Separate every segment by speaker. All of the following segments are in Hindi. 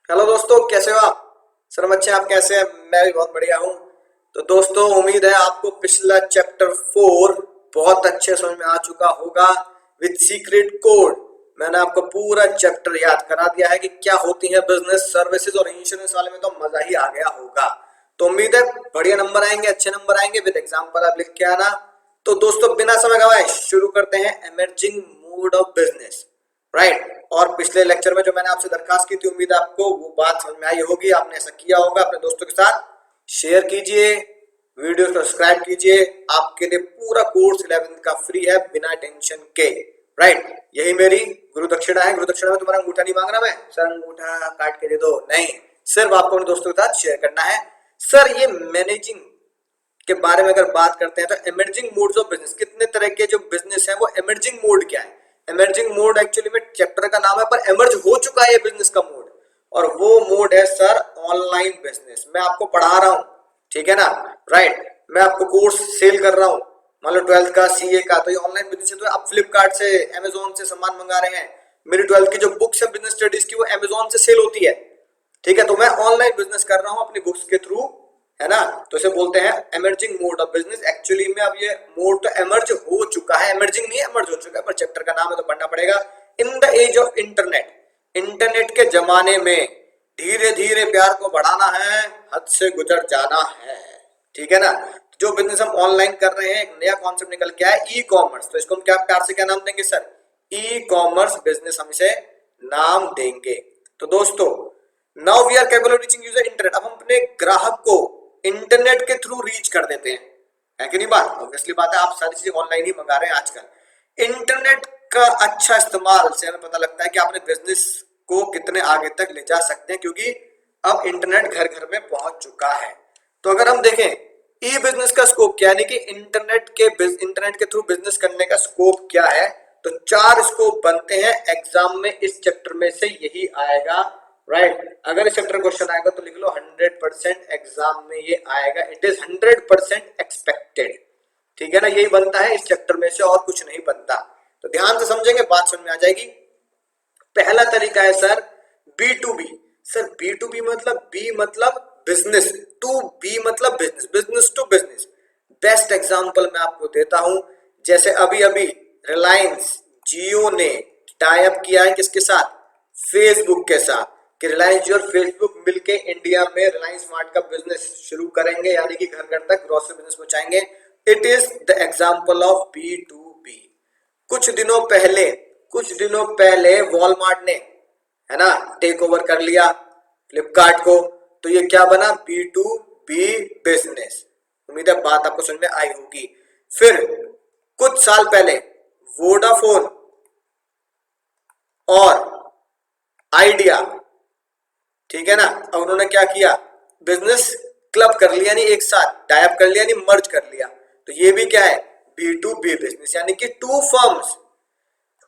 Speaker 1: हेलो दोस्तों, कैसे हो आप? सर अच्छे हैं, आप कैसे हैं? मैं भी बहुत बढ़िया हूँ। तो दोस्तों, उम्मीद है आपको पिछला चैप्टर 4 बहुत अच्छे समझ में आ चुका होगा विद सीक्रेट कोड। मैंने आपको पूरा चैप्टर याद करा दिया है कि क्या होती है बिजनेस सर्विसेज और इंश्योरेंस वाले में तो मजा ही आ गया होगा। तो उम्मीद है बढ़िया नंबर आएंगे, अच्छे नंबर आएंगे। विद एग्जाम्पल आप लिख के आना। तो दोस्तों, बिना समय गवाए शुरू करते हैं emerging mode of business. Right. और पिछले लेक्चर में जो मैंने आपसे दरखास्त की थी, उम्मीद है आपको वो बात समझ में आई होगी, आपने ऐसा किया होगा। अपने दोस्तों के साथ शेयर कीजिए, वीडियो सब्सक्राइब कीजिए। आपके लिए पूरा कोर्स 11 का फ्री है बिना टेंशन के। राइट। यही मेरी गुरु दक्षिणा है। गुरु दक्षिणा में तुम्हारा अंगूठा नहीं मांग रहा मैं, सर अंगूठा काट के दे दो, नहीं। सिर्फ आपको अपने दोस्तों के साथ शेयर करना है। सर, ये मैनेजिंग के बारे में अगर बात करते हैं तो इमर्जिंग मोड्स ऑफ बिजनेस, कितने तरह के जो बिजनेस है वो इमर्जिंग मोड क्या है? इमर्जिंग मोड एक्चुअली में चैप्टर का नाम है, पर इमर्ज हो चुका है ये बिजनेस का मोड। और वो मोड है सर ऑनलाइन बिजनेस। मैं आपको पढ़ा रहा हूँ, ठीक है ना? राइट। मैं आपको कोर्स सेल कर रहा हूँ, मान लो 12th का सीए का, तो ये ऑनलाइन बिजनेस है। तो आप फ्लिपकार्ट से, अमेजोन से सामान मंगा रहे हैं। मेरी 12th की जो बुक्स है बिजनेस स्टडीज की, वो अमेजोन से सेल होती है। ठीक है, तो मैं ऑनलाइन बिजनेस कर रहा हूं अपनी बुक्स के थ्रू, है ना? तो इसे बोलते हैं emerging mode of business. Actually में अब ये मोड तो एमर्ज हो चुका है, एमर्जिंग नहीं है, एमर्ज हो चुका है, पर चैप्टर का नाम है तो पढ़ना पड़ेगा। In the age of internet, internet के जमाने में धीरे धीरे प्यार को बढ़ाना है, हद से गुजर जाना है। ठीक है ना? जो बिजनेस हम ऑनलाइन कर रहे हैं, एक नया कॉन्सेप्ट निकल के आया, ई कॉमर्स। तो इसको हम क्या प्यार से क्या नाम देंगे सर? ई कॉमर्स बिजनेस हम इसे नाम देंगे। तो दोस्तों, now we are capable of reaching user internet. अब हम अपने ग्राहक को इंटरनेट के थ्रू रीच कर देते हैं, है कि नहीं? बात ऑब्वियसली बात है, आप सारी चीजें ऑनलाइन ही मंगा रहे हैं आजकल। इंटरनेट का अच्छा इस्तेमाल से हमें पता लगता है कि आपने बिजनेस को कितने आगे तक ले जा सकते हैं, क्योंकि अब इंटरनेट घर घर में पहुंच चुका है। तो अगर हम देखें ई बिजनेस का स्कोप क्या है, यानी कि इंटरनेट के थ्रू बिजनेस करने का स्कोप क्या है, तो 4 स्कोप बनते हैं। एग्जाम में इस चैप्टर में से यही आएगा। राइट। अगर इस चैप्टर क्वेश्चन आएगा तो लिख लो 100% एग्जाम में ये आएगा। It is 100% expected. ठीक है ना? यही बनता है इस चैप्टर में से, और कुछ नहीं बनता। तो ध्यान से समझेंगे, बात समझ में आ जाएगी। पहला तरीका है sir B to B. Sir B to B मतलब, बी मतलब बिजनेस, टू बी मतलब business, business to business. Best example मैं आपको देता हूं। जैसे अभी अभी रिलायंस जियो ने टाई अप किया है किसके साथ? फेसबुक के साथ। कि रिलायंस जियो और फेसबुक मिलके इंडिया में रिलायंस स्मार्ट का बिजनेस शुरू करेंगे, यानी कि घर घर तक ग्रोसरी बिजनेस पहुंचाएंगे। It is the example of B to B. कुछ दिनों पहले वॉलमार्ट ने, है ना, टेक ओवर कर लिया फ्लिपकार्ट को। तो ये क्या बना? B to B business. उम्मीद है बात आपको समझ में आई होगी। फिर कुछ साल पहले वोडाफोन और आइडिया, ठीक है ना, अब उन्होंने क्या किया? बिजनेस क्लब कर लिया, नहीं एक साथ टाइप कर लिया, नहीं मर्ज कर लिया। तो ये भी क्या है? बी टू बी बिजनेस, यानी कि two firms,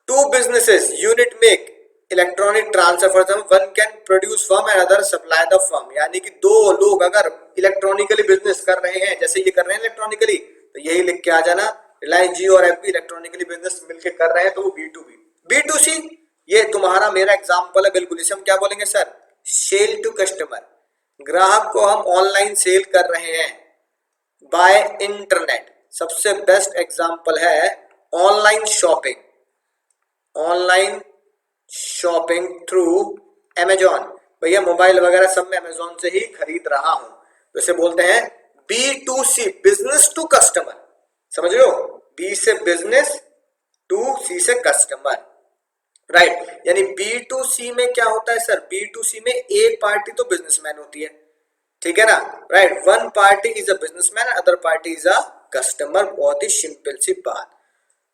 Speaker 1: two businesses unit make electronic transfer for them, one can produce firm and other supply the firm। यानी कि दो लोग अगर इलेक्ट्रॉनिकली बिजनेस कर रहे हैं, जैसे ये कर रहे हैं इलेक्ट्रॉनिकली, तो यही लिख के आ जाना, रिलायंस जियो और एमपी इलेक्ट्रॉनिकली बिजनेस मिलके कर रहे हैं, तो वो B to B. B to C, ये तुम्हारा मेरा एग्जाम्पल है बिल्कुल। इसे हम क्या बोलेंगे सर? Cell to customer. ग्राहक को हम ऑनलाइन सेल कर रहे हैं बाय इंटरनेट। सबसे बेस्ट एग्जाम्पल है online shopping, online shopping through Amazon. भैया मोबाइल वगैरह सब मैं अमेजॉन से ही खरीद रहा हूं, तो इसे बोलते हैं B to C, business to customer. समझ लो, बी से बिजनेस, टू सी से कस्टमर। राइट। यानी बी टू सी में क्या होता है सर? बी टू सी में एक पार्टी तो बिजनेसमैन होती है, ठीक है ना? Right. One party is a businessman, other party is a customer. बहुत ही सिंपल सी बात।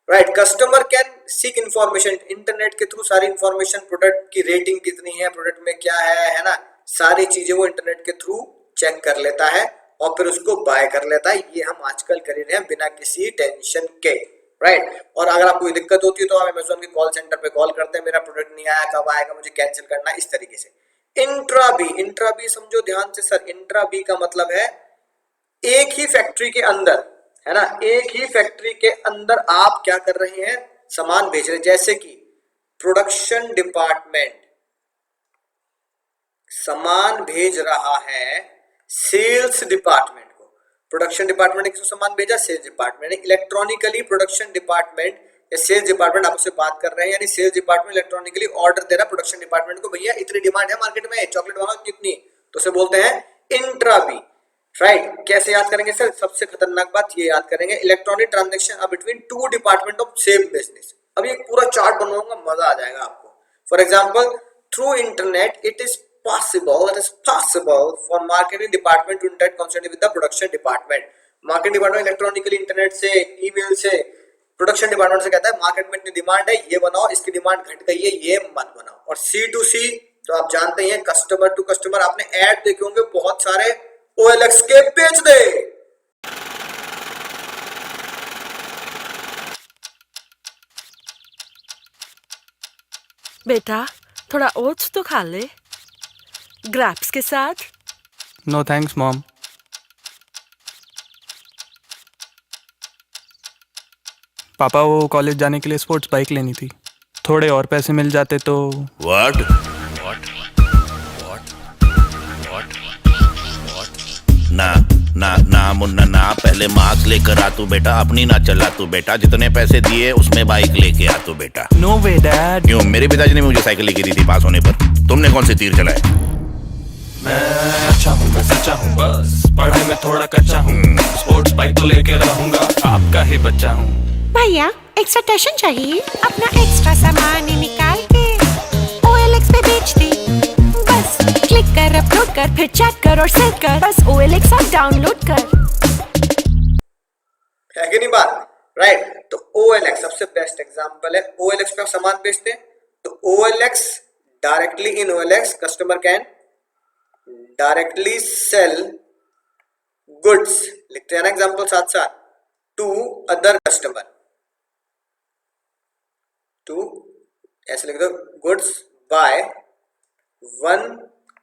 Speaker 1: Right. Customer can seek information, internet के थ्रू सारी इंफॉर्मेशन, प्रोडक्ट की रेटिंग कितनी है, प्रोडक्ट में क्या है ना, सारी चीजें वो इंटरनेट के थ्रू चेक कर लेता है और फिर उसको बाय कर लेता है। ये हम आजकल कर रहे हैं बिना किसी टेंशन के। राइट। और अगर आपको दिक्कत होती है तो आप अमेजोन के कॉल सेंटर पे कॉल करते हैं, मेरा प्रोडक्ट नहीं आया, कब आएगा, मुझे कैंसिल करना है, इस तरीके से। इंट्रा बी, इंट्रा बी समझो ध्यान से सर। इंट्रा बी का मतलब है एक ही फैक्ट्री के अंदर, है ना, एक ही फैक्ट्री के अंदर आप क्या कर रहे हैं? सामान बेच रहे हैं। जैसे कि प्रोडक्शन डिपार्टमेंट सामान भेज रहा है सेल्स डिपार्टमेंट को। प्रोडक्शन डिपार्टमेंट ने किसको सामान भेजा? सेल्स डिपार्टमेंट ने। इलेक्ट्रॉनिकली प्रोडक्शन डिपार्टमेंट या सेल्स डिपार्टमेंट आपस में बात कर रहे हैं, यानी सेल्स डिपार्टमेंट इलेक्ट्रॉनिकली ऑर्डर दे रहा है प्रोडक्शन डिपार्टमेंट को, भैया इतनी डिमांड है मार्केट में, चॉकलेट बनाओ कितनी, तो उसे बोलते हैं इंट्रा बी। राइट, कैसे याद करेंगे सर? सबसे खतरनाक बात ये याद करेंगे, electronic transaction between two department of same business. अब ये पूरा चार्ट बनवाऊंगा, मजा आ जाएगा आपको। For example, through internet it is possible for marketing department to interact constantly with the production department। Marketing department electronically internet से, ईमेल से प्रोडक्शन डिपार्टमेंट से कहता है मार्केट में इतनी डिमांड है, ये बनाओ, इसकी डिमांड घट गई है, ये मत बनाओ। और सी टू सी तो आप जानते ही हैं, कस्टमर टू कस्टमर। आपने ऐड देखे होंगे बहुत सारे, OLX के बेच दे।
Speaker 2: बेटा थोड़ा ओट्स तो खा ले ग्रैप्स के साथ।
Speaker 3: No thanks mom. पापा, वो कॉलेज जाने के लिए स्पोर्ट्स बाइक लेनी थी, थोड़े और पैसे मिल जाते तो।
Speaker 4: व्हाट? ना ना ना मुन्ना ना, पहले मार्क्स लेकर आ तू बेटा, अपनी ना चला तू बेटा, जितने पैसे दिए उसमें बाइक लेके आ तू बेटा।
Speaker 3: नो वे डैड।
Speaker 4: क्यों? मेरे पिताजी ने मुझे साइकिल लेके दी थी पास होने पर, तुमने कौन से तीर चलाए?
Speaker 3: मैं अच्छा हूँ, मैं सच्चा हूँ, बस पढ़ाई में थोड़ा कच्चा हूँ, स्पोर्ट्स बाइक तो लेके रहूंगा, आपका ही बच्चा हूँ।
Speaker 5: भैया एक्स्ट्रा टेंशन चाहिए, अपना एक्स्ट्रा सामान निकाल के OLX पे बेच दे। बस क्लिक कर, अपलोड कर, फिर चेक कर और सेव कर, बस OLX ऐप डाउनलोड कर।
Speaker 1: है कि नहीं बात? राइट, तो OLX सबसे बेस्ट एग्जांपल है। OLX पे आप सामान बेचते हैं तो OLX directly in OLX customer can directly sell goods, लिखते हैं ना एग्जांपल साथ साथ, टू अदर कस्टमर, टू ऐसे लिख दो, goods by one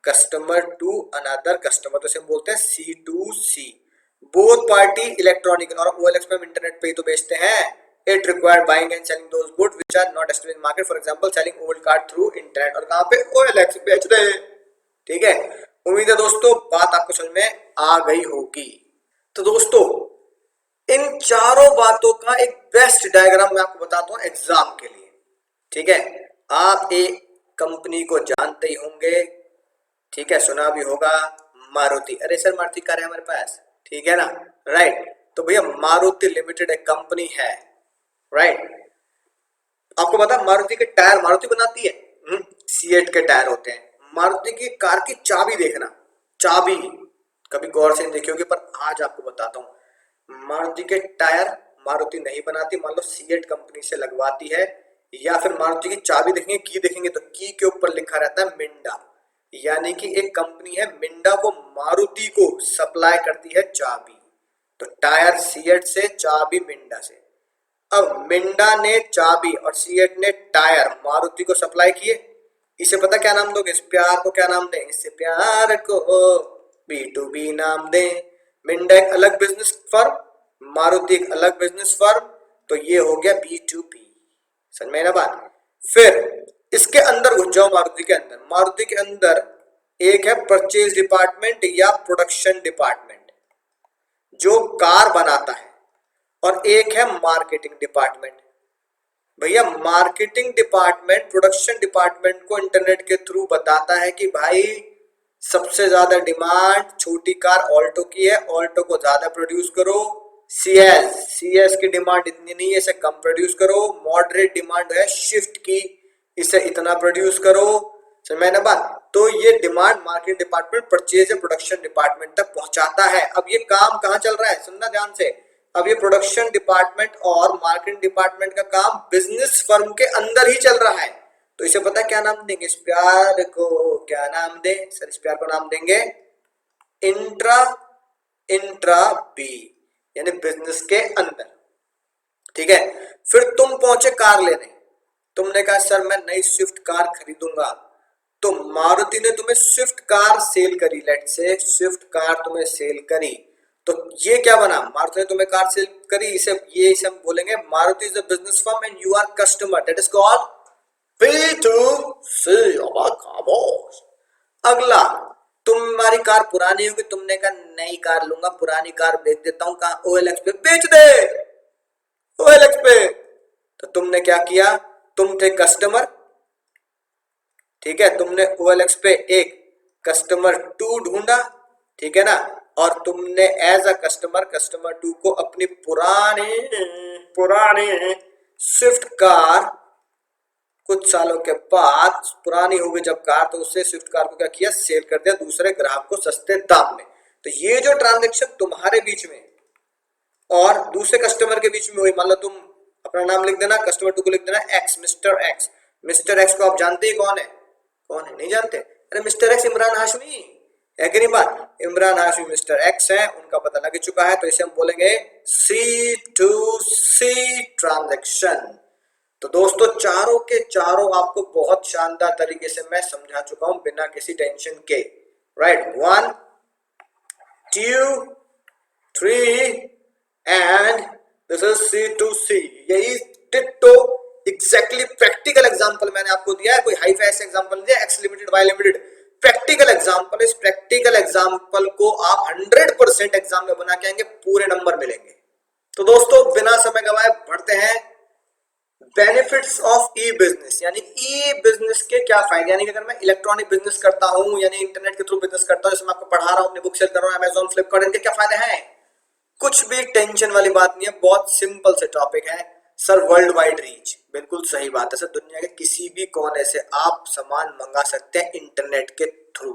Speaker 1: customer to another customer, तो इसे हम बोलते हैं C2C। बोथ पार्टी इलेक्ट्रॉनिक, और OLX पे हम इंटरनेट पे ही तो बेचते हैं। It required buying and selling those goods which are not established in market, for example selling old card through internet, और कहां पे? OLX बेच रहे हैं। ठीक है, उम्मीद है दोस्तों बात आपको समझ में आ गई होगी। तो दोस्तों इन चारों बातों का एक बेस्ट डायग्राम मैं आपको बताता हूं एग्जाम के लिए। ठीक है, आप एक कंपनी को जानते ही होंगे, ठीक है, सुना भी होगा, मारुति। अरे सर मारुति कार है हमारे पास, ठीक है ना? राइट, तो भैया मारुति लिमिटेड एक कंपनी है। राइट, आपको पता मारुति के टायर मारुति बनाती है, सीएट के टायर होते हैं। मारुति की कार की चाबी देखना, चाबी कभी गौर से नहीं देखी होगी, पर आज आपको बताता हूं। मारुति के टायर मारुति नहीं बनाती, मान लो सीएट कंपनी से लगवाती है, या फिर मारुति की चाबी देखेंगे, की देखेंगे तो की के ऊपर लिखा रहता है मिंडा, यानी कि एक कंपनी है मिंडा, वो मारुति को सप्लाई करती है चाबी। तो टायर सीएट से, चाबी मिंडा से। अब मिंडा ने चाबी और सीएट ने टायर मारुति को सप्लाई किए, इसे पता क्या नाम दोगे? इस प्यार को क्या नाम दें? इस प्यार को B2B नाम दें। मिंडा एक अलग बिजनेस फर्म, मारुति एक अलग बिजनेस फर्म, तो ये हो गया B2B। समझ में ना बात? फिर इसके अंदर घुस जाओ, मारुति के अंदर। मारुति के अंदर एक है परचेज डिपार्टमेंट या प्रोडक्शन डिपार्टमेंट जो कार बनाता है, और एक है मार्केटिंग डिपार्टमेंट। भैया मार्केटिंग डिपार्टमेंट प्रोडक्शन डिपार्टमेंट को इंटरनेट के थ्रू बताता है कि भाई सबसे ज्यादा डिमांड छोटी कार ऑल्टो की है, ऑल्टो को ज्यादा प्रोड्यूस करो। सीएस की डिमांड इतनी नहीं है, इसे कम प्रोड्यूस करो। मॉडरेट डिमांड है शिफ्ट की, इसे इतना प्रोड्यूस करो। समझ ना बात? तो ये डिमांड मार्केटिंग डिपार्टमेंट परचेज या प्रोडक्शन डिपार्टमेंट तक पहुंचाता है। अब ये काम कहां चल रहा है, सुनना ध्यान से। अब ये प्रोडक्शन डिपार्टमेंट और मार्केटिंग डिपार्टमेंट का काम बिजनेस फर्म के अंदर ही चल रहा है, तो इसे पता क्या नाम देंगे? इस प्यार को क्या नाम दें? सर इस प्यार को नाम देंगे इंट्रा बी, यानी बिजनेस के अंदर। ठीक है, फिर तुम पहुंचे कार लेने, तुमने कहा सर मैं नई स्विफ्ट कार खरीदूंगा, तो मारुति ने तुम्हें स्विफ्ट कार सेल करी, लेट से स्विफ्ट कार तुम्हें सेल करी, तो ये क्या बना? मारुति ने तुम्हें कार सेल करी, इसे हम बोलेंगे Maruti is a business firm and you are customer, that is called B2C। अगला, तुम्हारी कार पुरानी होगी, तुमने कहा नई कार लूंगा, पुरानी कार बेच देता हूं, कहा OLX पे बेच दे, OLX पे। तो तुमने क्या किया, तुम थे कस्टमर, ठीक है, तुमने OLX पे एक कस्टमर 2 ढूंढा, ठीक है ना, और तुमने एज अ कस्टमर 2 को अपनी पुरानी स्विफ्ट कार कुछ सालों के बाद, पुरानी हो गई जब कार, तो उससे स्विफ्ट कार को क्या किया, सेल कर दिया दूसरे ग्राहक को सस्ते दाम में। तो ये जो ट्रांजेक्शन तुम्हारे बीच में और दूसरे कस्टमर के बीच में हुई, मान लो तुम अपना नाम लिख देना, कस्टमर 2 को लिख देना x, mister x. Mister x को आप जानते ही कौन है, कौन है, नहीं जानते? अरे मिस्टर एक्स इमरान हाशमी है कि नहीं बात, इमरान हाशमी मिस्टर एक्स है, उनका पता लग चुका है, तो इसे हम बोलेंगे C2C ट्रांजैक्शन। तो दोस्तों चारों के चारों आपको बहुत शानदार तरीके से मैं समझा चुका हूं बिना किसी टेंशन के, right. 1 2 3 and this is C2C। यही डिट्टो एग्जैक्टली प्रैक्टिकल एग्जांपल मैंने आपको दिया है, कोई हाई फाई एग्जांपल दिया, X limited Y limited, practical example. इस प्रैक्टिकल एग्जांपल को आप 100% एग्जाम में बना के आएंगे, पूरे नंबर मिलेंगे। तो दोस्तों बिना समय गवाए बढ़ते हैं बेनिफिट्स ऑफ ई बिजनेस, यानी ई बिजनेस के क्या फायदे, यानी कि अगर मैं इलेक्ट्रॉनिक बिजनेस करता हूं, यानी इंटरनेट के थ्रू बिजनेस करता हूं, जैसे मैं आपको पढ़ा रहा हूं, अपनी बुक सेल कर रहा हूं, अमेजॉन फ्लिपकार्ट, इनके क्या फायदे हैं? कुछ भी टेंशन वाली बात नहीं है, बहुत सिंपल से टॉपिक है सर। वर्ल्ड वाइड रीच, बिल्कुल सही बात है सर, दुनिया के किसी भी कोने से आप सामान मंगा सकते हैं इंटरनेट के थ्रू।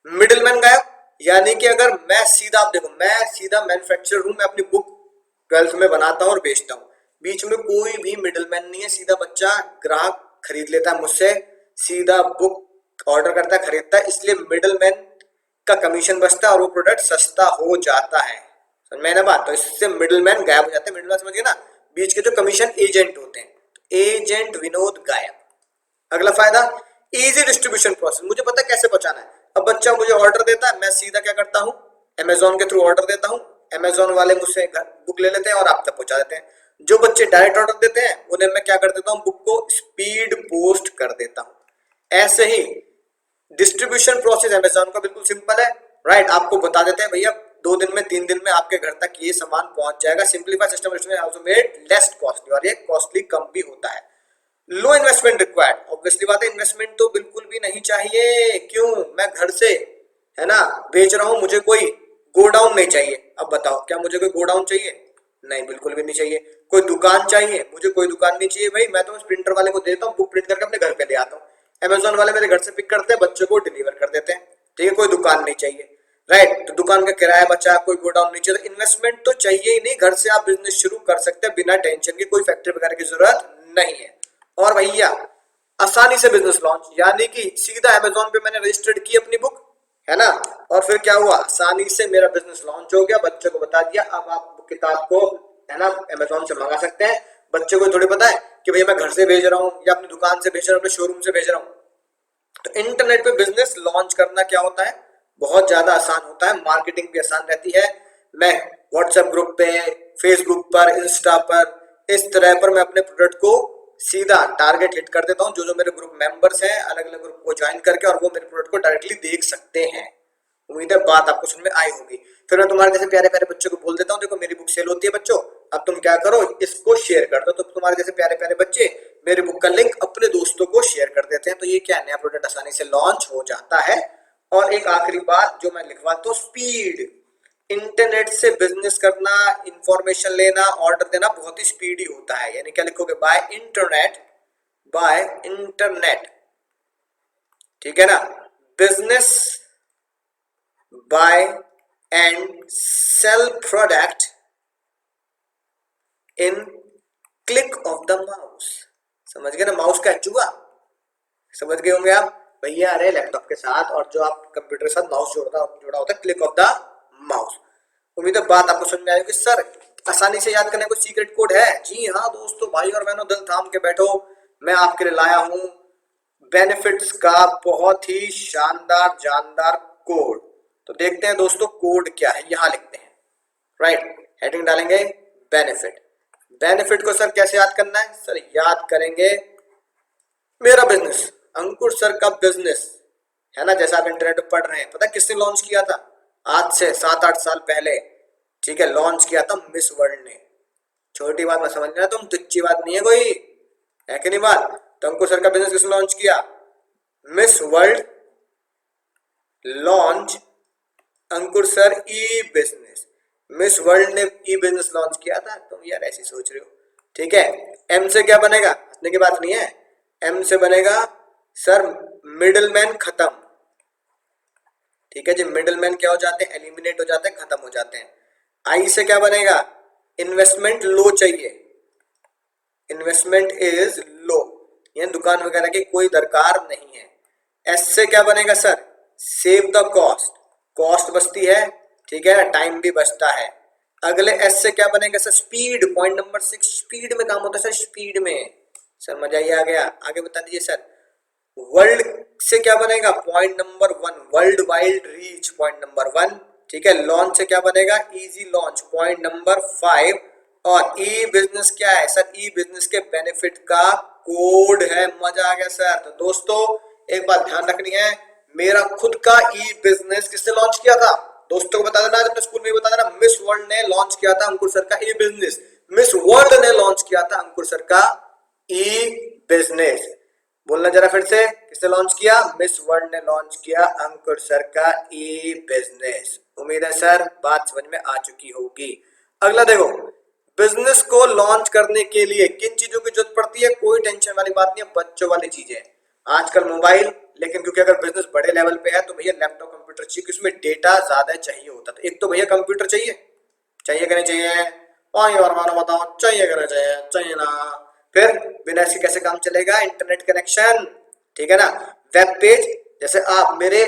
Speaker 1: मिडिलमैन गायब, यानी कि अगर मैं सीधा, आप देखो मैं सीधा मैन्युफैक्चरर हूं, मैं अपनी बुक 12th में बनाता हूं और बेचता हूं, बीच में कोई भी मिडिलमैन नहीं है, सीधा बच्चा ग्राहक खरीद लेता है मुझसे, सीधा बुक ऑर्डर करता है, खरीदता है, इसलिए मिडिलमैन का कमीशन बचता है और वो प्रोडक्ट सस्ता हो जाता है। समझ में ना बात, तो इससे मिडिलमैन गायब हो जाते हैं। मिडिलमैन समझिए ना, बीच के जो कमीशन एजेंट होते हैं, तो एजेंट विनोद गायब। अगला फायदा, इजी डिस्ट्रीब्यूशन प्रोसेस, मुझे पता है कैसे पहुंचाना है। अब बच्चा मुझे ऑर्डर देता है, मैं सीधा क्या करता हूं, अमेजॉन के थ्रू ऑर्डर देता हूं, अमेजॉन वाले मुझसे बुक ले लेते हैं और आप तक पहुंचा देते हैं। जो बच्चे डायरेक्ट ऑर्डर देते हैं उन्हें मैं क्या कर देता हूं, बुक को स्पीड पोस्ट कर देता हूं। ऐसे ही डिस्ट्रीब्यूशन प्रोसेस अमेजॉन का बिल्कुल सिंपल है, राइट। आपको बता देते हैं भैया 2 दिन में 3 दिन में आपके घर तक ये सामान पहुंच जाएगा। Simplified system also made less costly, और ये कॉस्टली कम भी होता है। लो इन्वेस्टमेंट रिक्वायर्ड, ऑब्वियसली बात है, इन्वेस्टमेंट तो बिल्कुल भी नहीं चाहिए। क्यों, मैं घर से है ना बेच रहा हूं, मुझे कोई गोडाउन नहीं चाहिए। अब बताओ क्या मुझे कोई गोडाउन चाहिए? नहीं, बिल्कुल भी नहीं चाहिए। कोई दुकान चाहिए? मुझे कोई दुकान नहीं चाहिए भाई, मैं तो उस प्रिंटर वाले को देता हूँ, बुक प्रिंट करके अपने घर पे ले आता हूँ, अमेजोन वाले मेरे घर से पिक करते हैं, बच्चों को डिलीवर कर देते हैं, ठीक है। कोई दुकान नहीं चाहिए, राइट, तो दुकान का किराया बचा, कोई गोडाउन नहीं चाहिए, तो इन्वेस्टमेंट तो चाहिए ही नहीं। घर से आप बिजनेस शुरू कर सकते हैं बिना टेंशन के, कोई फैक्ट्री वगैरह की जरूरत नहीं है। और भैया आसानी से बिजनेस लॉन्च, यानी कि सीधा अमेजोन पे मैंने रजिस्टर्ड की अपनी बुक, है ना, और फिर क्या हुआ, आसानी से मेरा बिजनेस लॉन्च हो गया, बच्चों को बता दिया, अब आप किताब को है ना अमेजोन से मंगा सकते हैं। बच्चे को थोड़ी पता है कि भैया मैं घर से भेज रहा हूँ या अपनी दुकान से भेज रहा हूँ, अपने शोरूम से भेज रहा हूँ। तो इंटरनेट पे बिजनेस लॉन्च करना क्या होता है, बहुत ज्यादा आसान होता है, मार्केटिंग भी आसान रहती है। मैं व्हाट्सएप ग्रुप पे, फेसबुक पर, इंस्टा पर, इस तरह पर मैं अपने प्रोडक्ट को सीधा टारगेट हिट कर देता हूँ। जो जो मेरे ग्रुप मेंबर्स हैं, अलग अलग ग्रुप को ज्वाइन करके, और वो मेरे प्रोडक्ट को डायरेक्टली देख सकते हैं। उम्मीद है बात आपको समझ में आई होगी। फिर मैं तुम्हारे जैसे प्यारे प्यारे बच्चों को बोल देता हूँ, देखो मेरी बुक सेल होती है बच्चों, अब तुम क्या करो, इसको शेयर कर दो। तो तुम्हारे जैसे प्यारे प्यारे बच्चे मेरी बुक का लिंक अपने दोस्तों को शेयर कर देते हैं, तो ये क्या, नया प्रोडक्ट आसानी से लॉन्च हो जाता है। और एक आखिरी बात जो मैं लिखवाता हूँ, स्पीड। इंटरनेट से बिजनेस करना, इंफॉर्मेशन लेना, ऑर्डर देना बहुत ही स्पीडी होता है। यानी क्या लिखोगे, बाय इंटरनेट, ठीक है ना, business buy and sell product in click of the mouse. समझ गए ना, माउस का चूहा समझ गए होंगे आप भैया। अरे लैपटॉप के साथ और जो आप कंप्यूटर के साथ माउस जोड़ा होता है, क्लिक ऑफ द माउस। उम्मीद है बात आपको समझ में आई होगी। सर आसानी से याद करने को सीक्रेट कोड है? जी हाँ दोस्तों, भाई और बहनों, दिल थाम के बैठो, मैं आपके लिए लाया हूं बेनिफिट्स का बहुत ही शानदार जानदार कोड। तो देखते हैं दोस्तों कोड क्या है, यहां लिखते हैं, राइट, हेडिंग डालेंगे बेनिफिट। बेनिफिट को सर कैसे याद करना है? सर याद करेंगे मेरा बिजनेस, अंकुर सर का बिजनेस है ना, जैसा आप इंटरनेट पर पढ़ रहे हैं। पता किसने लॉन्च किया था? आज से 7-8 साल पहले, ठीक है, लॉन्च किया था मिस वर्ल्ड ने। छोटी बात मत समझना तुम, तुच्छी बात नहीं है कोई, है कि नहीं बात? तो अंकुर सर का बिजनेस किसने लॉन्च किया? मिस वर्ल्ड लॉन्च अंकुर सर ई बिजनेस। मिस वर्ल्ड ने ई बिजनेस लॉन्च किया था। तुम यार ऐसी सोच रहे हो, ठीक है। एम से क्या बनेगा? हंसने की बात नहीं है। एम से बनेगा सर मिडिल मैन खत्म, ठीक है जी। मिडिल मैन क्या हो जाते हैं? एलिमिनेट हो जाते हैं, खत्म हो जाते हैं। आई से क्या बनेगा? इन्वेस्टमेंट लो चाहिए, इन्वेस्टमेंट इज लो, ये दुकान वगैरह की कोई दरकार नहीं है। एस से क्या बनेगा sir? Save the cost, cost बचती है, ठीक है, टाइम भी बचता है। अगले एस से क्या बनेगा sir? Speed, point number 6, speed में काम होता है सर, स्पीड में। सर मजा ही आ गया, आगे बता दीजिए सर। वर्ल्ड से क्या बनेगा? Point number 1, world wide reach, point number 1, ठीक है। लॉन्च से क्या बनेगा? Easy launch, point number 5। और ई बिजनेस क्या है सर? ई बिजनेस के बेनिफिट का कोड है। मजा आ गया सर। तो दोस्तों एक बात ध्यान रखनी है, मेरा खुद का ई बिजनेस किसने लॉन्च किया था? दोस्तों को बता देना, अपने स्कूल में बता देना, मिस वर्ल्ड ने लॉन्च किया था अंकुर सर का ई बिजनेस। मिस वर्ल्ड ने लॉन्च किया था अंकुर सर का ई बिजनेस। बोलना जरा फिर से, किसने लॉन्च किया? मिस वर्ल्ड ने लॉन्च किया अंकुर सर का ई बिजनेस। उम्मीद है सर बात समझ में आ चुकी होगी। अगला देखो, बिजनेस को लॉन्च करने के लिए किन चीजों की जरूरत पड़ती है? कोई टेंशन वाली बात नहीं है, बच्चों वाली चीजें। आजकल मोबाइल, लेकिन क्योंकि अगर बिजनेस बड़े लेवल पे है तो भैया लैपटॉप कंप्यूटर चाहिए, उसमें डेटा ज्यादा चाहिए होता है। एक तो भैया कंप्यूटर चाहिए, चाहिए कि नहीं चाहिए? और मानो बताओ, चाहिए कि नहीं चाहिए? चाहिए ना। फिर बिना इसके कैसे काम चलेगा? इंटरनेट कनेक्शन, ठीक है ना। वेब पेज, जैसे आप मेरे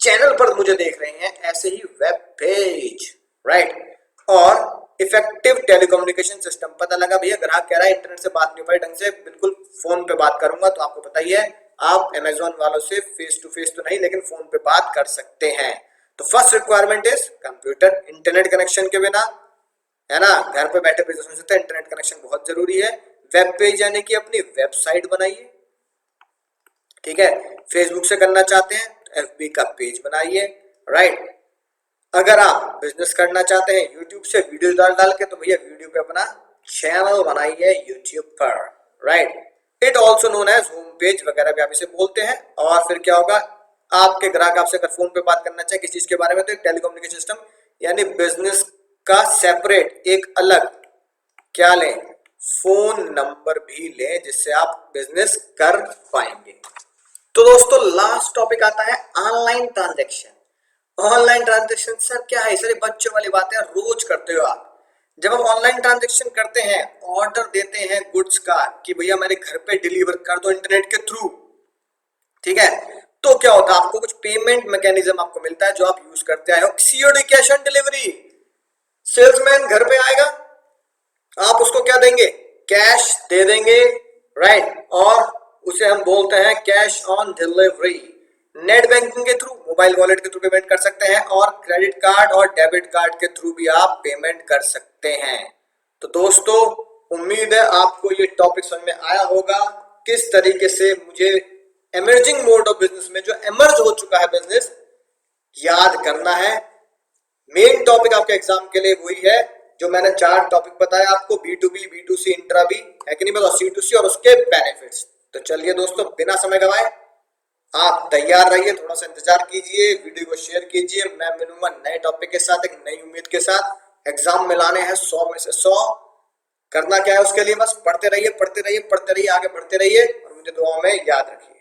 Speaker 1: चैनल पर मुझे देख रहे हैं ऐसे ही वेब पेज, राइट। और इफेक्टिव टेलीकम्युनिकेशन सिस्टम। पता लगा भैया ग्राहक कह रहा है इंटरनेट से बात नहीं हो पाई ढंग से, बिल्कुल फोन पे बात करूंगा, तो आपको पता ही है आप अमेजोन वालों से फेस टू फेस तो नहीं लेकिन फोन पे बात कर सकते हैं। तो first requirement is computer, internet connection के बिना, है ना, घर पे बैठे बिजनेस हो सकता है, इंटरनेट कनेक्शन बहुत जरूरी है। वेब पेज यानी कि अपनी वेबसाइट बनाइए, ठीक है। फेसबुक से करना चाहते हैं तो एफबी का पेज बनाइए, राइट। अगर आप बिजनेस करना चाहते हैं यूट्यूब से वीडियो डाल के, तो भैया वीडियो पे अपना चैनल बनाइए यूट्यूब पर, right. It also known age home page वगैरह भी आप इसे बोलते हैं। और फिर क्या होगा, आपके ग्राहक आपसे अगर फोन पे बात करना चाहे किसी चीज के बारे में, तो एक टेलीकम्युनिकेशन सिस्टम यानी बिजनेस का सेपरेट एक अलग क्या लें, फोन नंबर भी लें, जिससे आप बिजनेस कर पाएंगे। तो दोस्तों लास्ट टॉपिक आता है online transaction. Online transaction sir क्या है? सर बच्चों वाली बातें रोज करते हो आप। जब हम ऑनलाइन ट्रांजैक्शन करते हैं, ऑर्डर देते हैं गुड्स का कि भैया मेरे घर पे डिलीवर कर दो इंटरनेट के थ्रू, ठीक है, तो क्या होता है, आपको कुछ पेमेंट मैकेनिज्म आपको मिलता है जो आप यूज करते आए हो। COD, cash on delivery. Salesman घर पे आएगा, आप उसको क्या देंगे? कैश दे देंगे, राइट। और उसे हम बोलते हैं cash on delivery. Net banking के थ्रू, मोबाइल वॉलेट के थ्रू पेमेंट कर सकते हैं, और क्रेडिट कार्ड और डेबिट कार्ड के थ्रू भी आप पेमेंट कर सकते हैं। तो दोस्तों उम्मीद है आपको ये टॉपिक समझ में आया होगा, किस तरीके से मुझे एमर्जिंग मोड ऑफ बिजनेस में जो एमर्ज हो चुका है बिजनेस याद करना है। मेन टॉपिक आपके एग्जाम के लिए वही है जो मैंने 4 टॉपिक बताया आपको, B2B, B2C, इंट्रा भी, है कि नहीं बताओ, C2C और उसके बेनिफिट्स। तो चलिए दोस्तों बिना समय गवाए आप तैयार रहिए, थोड़ा सा इंतजार कीजिए, वीडियो को शेयर कीजिए। मैं मिलूंगा नए टॉपिक के साथ, एक नई उम्मीद के साथ। एग्जाम में लाने हैं 100 में से 100। करना क्या है उसके लिए? बस पढ़ते रहिए, पढ़ते रहिए, पढ़ते रहिए, आगे बढ़ते रहिए और मुझे दुआओं में याद रखिए।